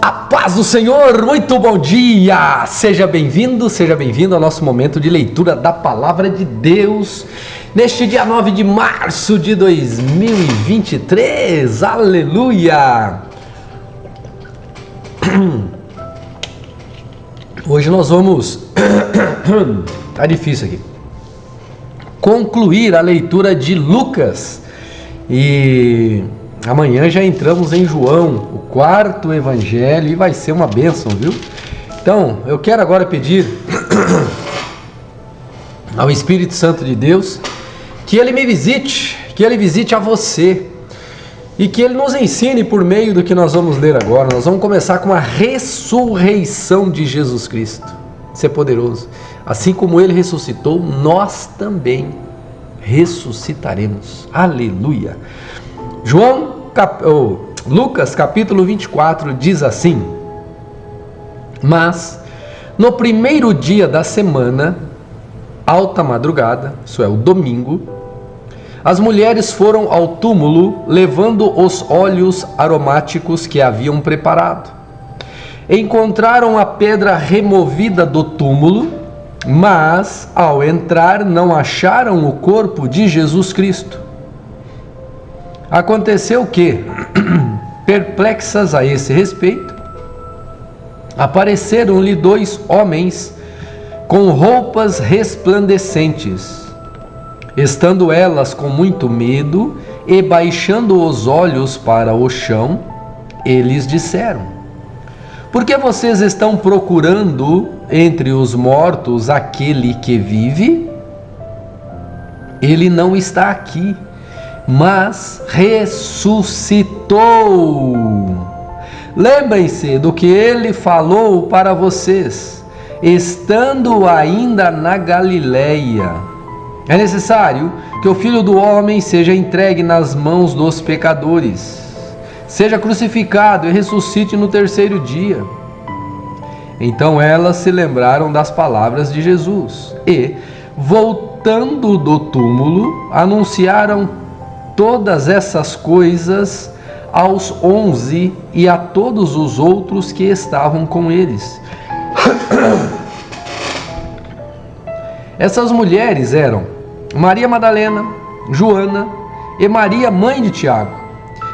A paz do Senhor, muito bom dia! Seja bem-vindo ao nosso momento de leitura da Palavra de Deus, neste dia 9 de março de 2023, aleluia! Hoje nós vamos, tá difícil aqui, concluir a leitura de Lucas e amanhã já entramos em João, o quarto evangelho, e vai ser uma bênção, viu? Então, eu quero agora pedir ao Espírito Santo de Deus que Ele me visite, que Ele visite a você e que Ele nos ensine por meio do que nós vamos ler agora. Nós vamos começar com a ressurreição de Jesus Cristo. Isso é poderoso. Assim como Ele ressuscitou, nós também ressuscitaremos. Aleluia! Lucas capítulo 24 diz assim: Mas no primeiro dia da semana, alta madrugada, isso é, o domingo, as mulheres foram ao túmulo levando os óleos aromáticos que haviam preparado. Encontraram a pedra removida do túmulo, mas ao entrar não acharam o corpo de Jesus Cristo. Aconteceu que, perplexas a esse respeito, apareceram-lhe dois homens com roupas resplandecentes. Estando elas com muito medo e baixando os olhos para o chão, eles disseram: Por que vocês estão procurando entre os mortos aquele que vive? Ele não está aqui, mas ressuscitou. Lembrem-se do que ele falou para vocês, estando ainda na Galileia. É necessário que o Filho do Homem seja entregue nas mãos dos pecadores, seja crucificado e ressuscite no terceiro dia. Então elas se lembraram das palavras de Jesus e, voltando do túmulo, anunciaram todas essas coisas aos 11 e a todos os outros que estavam com eles. Essas mulheres eram Maria Madalena, Joana e Maria, mãe de Tiago.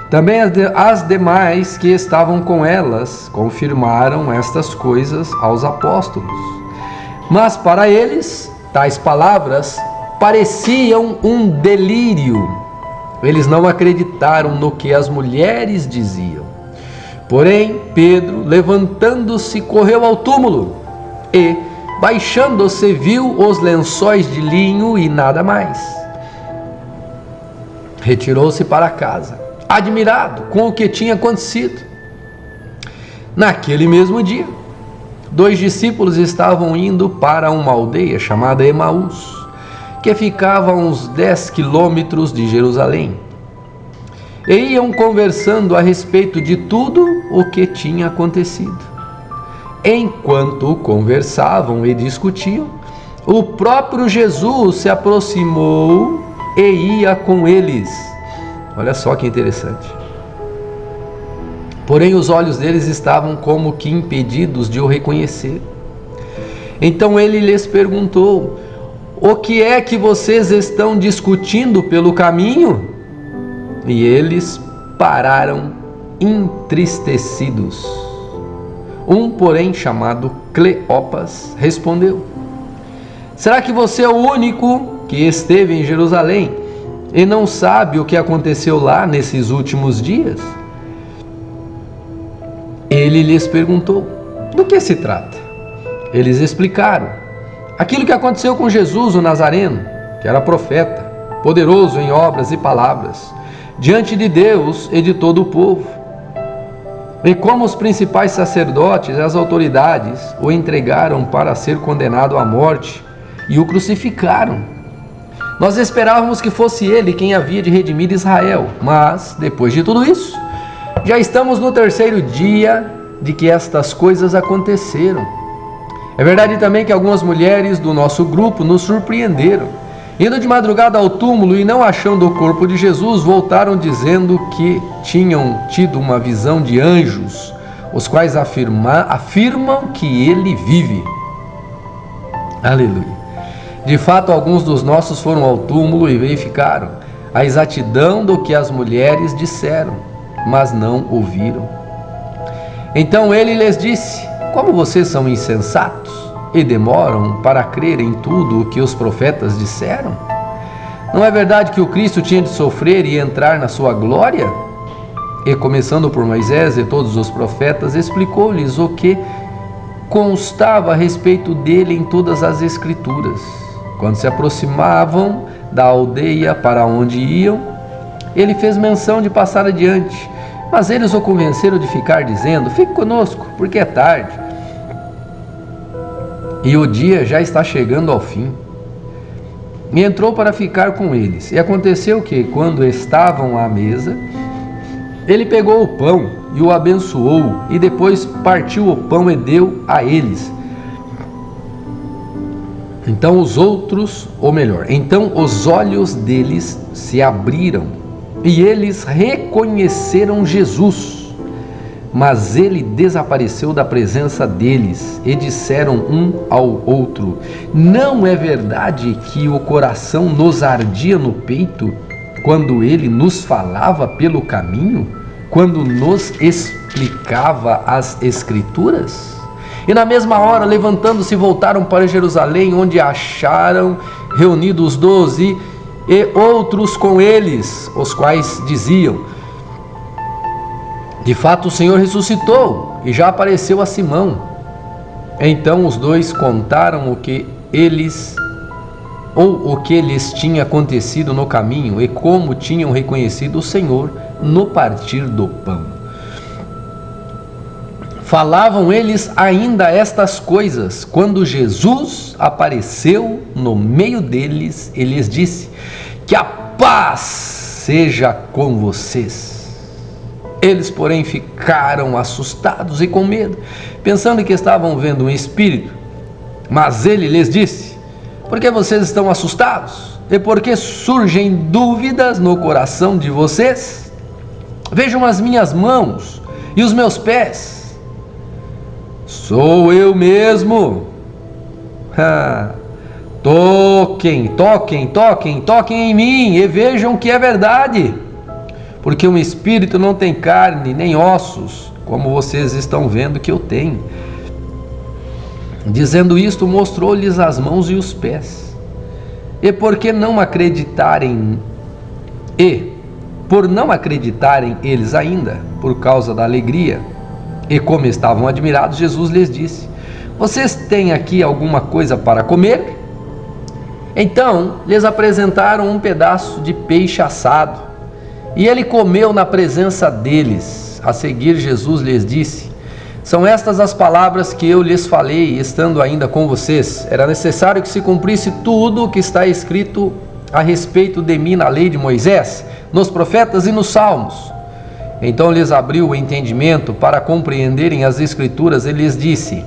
Também as demais que estavam com elas confirmaram estas coisas aos apóstolos. Mas para eles, tais palavras pareciam um delírio. Eles não acreditaram no que as mulheres diziam. Porém, Pedro, levantando-se, correu ao túmulo e, baixando-se, viu os lençóis de linho e nada mais. Retirou-se para casa, admirado com o que tinha acontecido. Naquele mesmo dia, dois discípulos estavam indo para uma aldeia chamada Emaús, que ficava a uns 10 quilômetros de Jerusalém, e iam conversando a respeito de tudo o que tinha acontecido. Enquanto conversavam e discutiam, o próprio Jesus se aproximou e ia com eles. Olha só que interessante. Porém, os olhos deles estavam como que impedidos de o reconhecer. Então ele lhes perguntou: O que é que vocês estão discutindo pelo caminho? E eles pararam entristecidos. Um, porém, chamado Cleopas, respondeu: Será que você é o único que esteve em Jerusalém e não sabe o que aconteceu lá nesses últimos dias? Ele lhes perguntou: Do que se trata? Eles explicaram: Aquilo que aconteceu com Jesus, o Nazareno, que era profeta, poderoso em obras e palavras, diante de Deus e de todo o povo. E como os principais sacerdotes e as autoridades o entregaram para ser condenado à morte e o crucificaram. Nós esperávamos que fosse ele quem havia de redimir Israel, mas, depois de tudo isso, já estamos no terceiro dia de que estas coisas aconteceram. É verdade também que algumas mulheres do nosso grupo nos surpreenderam. Indo de madrugada ao túmulo e não achando o corpo de Jesus, voltaram dizendo que tinham tido uma visão de anjos, os quais afirmam que ele vive. Aleluia. De fato, alguns dos nossos foram ao túmulo e verificaram a exatidão do que as mulheres disseram, mas não ouviram. Então ele lhes disse: como vocês são insensatos e demoram para crer em tudo o que os profetas disseram? Não é verdade que o Cristo tinha de sofrer e entrar na sua glória? E começando por Moisés e todos os profetas, explicou-lhes o que constava a respeito dele em todas as Escrituras. Quando se aproximavam da aldeia para onde iam, ele fez menção de passar adiante, mas eles o convenceram de ficar, dizendo: fique conosco, porque é tarde, e o dia já está chegando ao fim. E entrou para ficar com eles. E aconteceu que, quando estavam à mesa, ele pegou o pão e o abençoou, e depois partiu o pão e deu a eles. Então os olhos deles se abriram, e eles reconheceram Jesus. Mas ele desapareceu da presença deles, e disseram um ao outro: não é verdade que o coração nos ardia no peito, quando ele nos falava pelo caminho, quando nos explicava as Escrituras? E na mesma hora, levantando-se, voltaram para Jerusalém, onde acharam reunidos 12 e outros com eles, os quais diziam: de fato o Senhor ressuscitou e já apareceu a Simão. Então os dois contaram o que lhes tinha acontecido no caminho e como tinham reconhecido o Senhor no partir do pão. Falavam eles ainda estas coisas, quando Jesus apareceu no meio deles e lhes disse: que a paz seja com vocês. Eles, porém, ficaram assustados e com medo, pensando que estavam vendo um espírito. Mas ele lhes disse: por que vocês estão assustados? E por que surgem dúvidas no coração de vocês? Vejam as minhas mãos e os meus pés. Sou eu mesmo. Toquem em mim e vejam que é verdade. Porque um espírito não tem carne nem ossos, como vocês estão vendo que eu tenho. Dizendo isto, mostrou-lhes as mãos e os pés. E por não acreditarem eles ainda, por causa da alegria, e como estavam admirados, Jesus lhes disse: vocês têm aqui alguma coisa para comer? Então lhes apresentaram um pedaço de peixe assado, e ele comeu na presença deles. A seguir Jesus lhes disse: são estas as palavras que eu lhes falei, estando ainda com vocês. Era necessário que se cumprisse tudo o que está escrito a respeito de mim na lei de Moisés, nos profetas e nos salmos. Então lhes abriu o entendimento para compreenderem as Escrituras e lhes disse: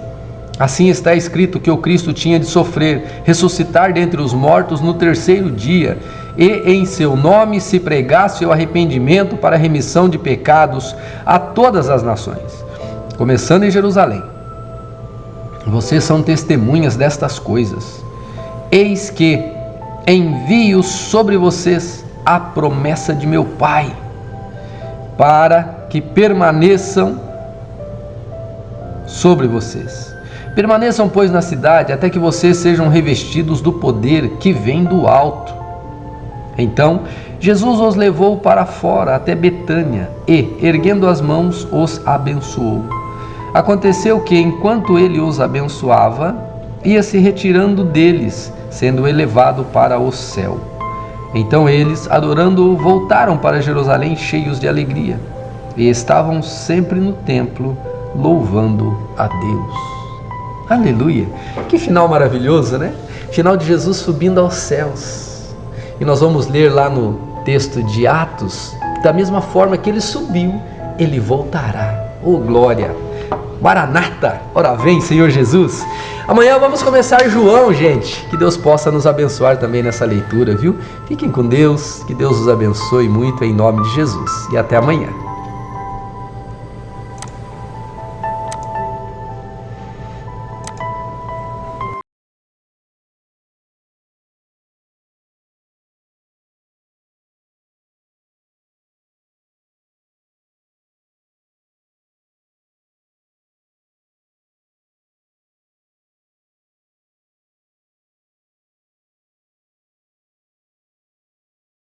assim está escrito que o Cristo tinha de sofrer, ressuscitar dentre os mortos no terceiro dia, e em seu nome se pregasse o arrependimento para a remissão de pecados a todas as nações, começando em Jerusalém. Vocês são testemunhas destas coisas. Eis que envio sobre vocês a promessa de meu Pai, para que permaneçam sobre vocês. Permaneçam, pois, na cidade, até que vocês sejam revestidos do poder que vem do alto. Então Jesus os levou para fora até Betânia e, erguendo as mãos, os abençoou. Aconteceu que, enquanto ele os abençoava, ia se retirando deles, sendo elevado para o céu. Então eles, adorando-o, voltaram para Jerusalém cheios de alegria, e estavam sempre no templo, louvando a Deus. Aleluia! Que final maravilhoso, né? Final de Jesus subindo aos céus. E nós vamos ler lá no texto de Atos, da mesma forma que ele subiu, ele voltará. Oh, glória! Maranata, ora vem, Senhor Jesus. Amanhã vamos começar João, gente. Que Deus possa nos abençoar também nessa leitura, viu? Fiquem com Deus, que Deus os abençoe muito em nome de Jesus. E até amanhã.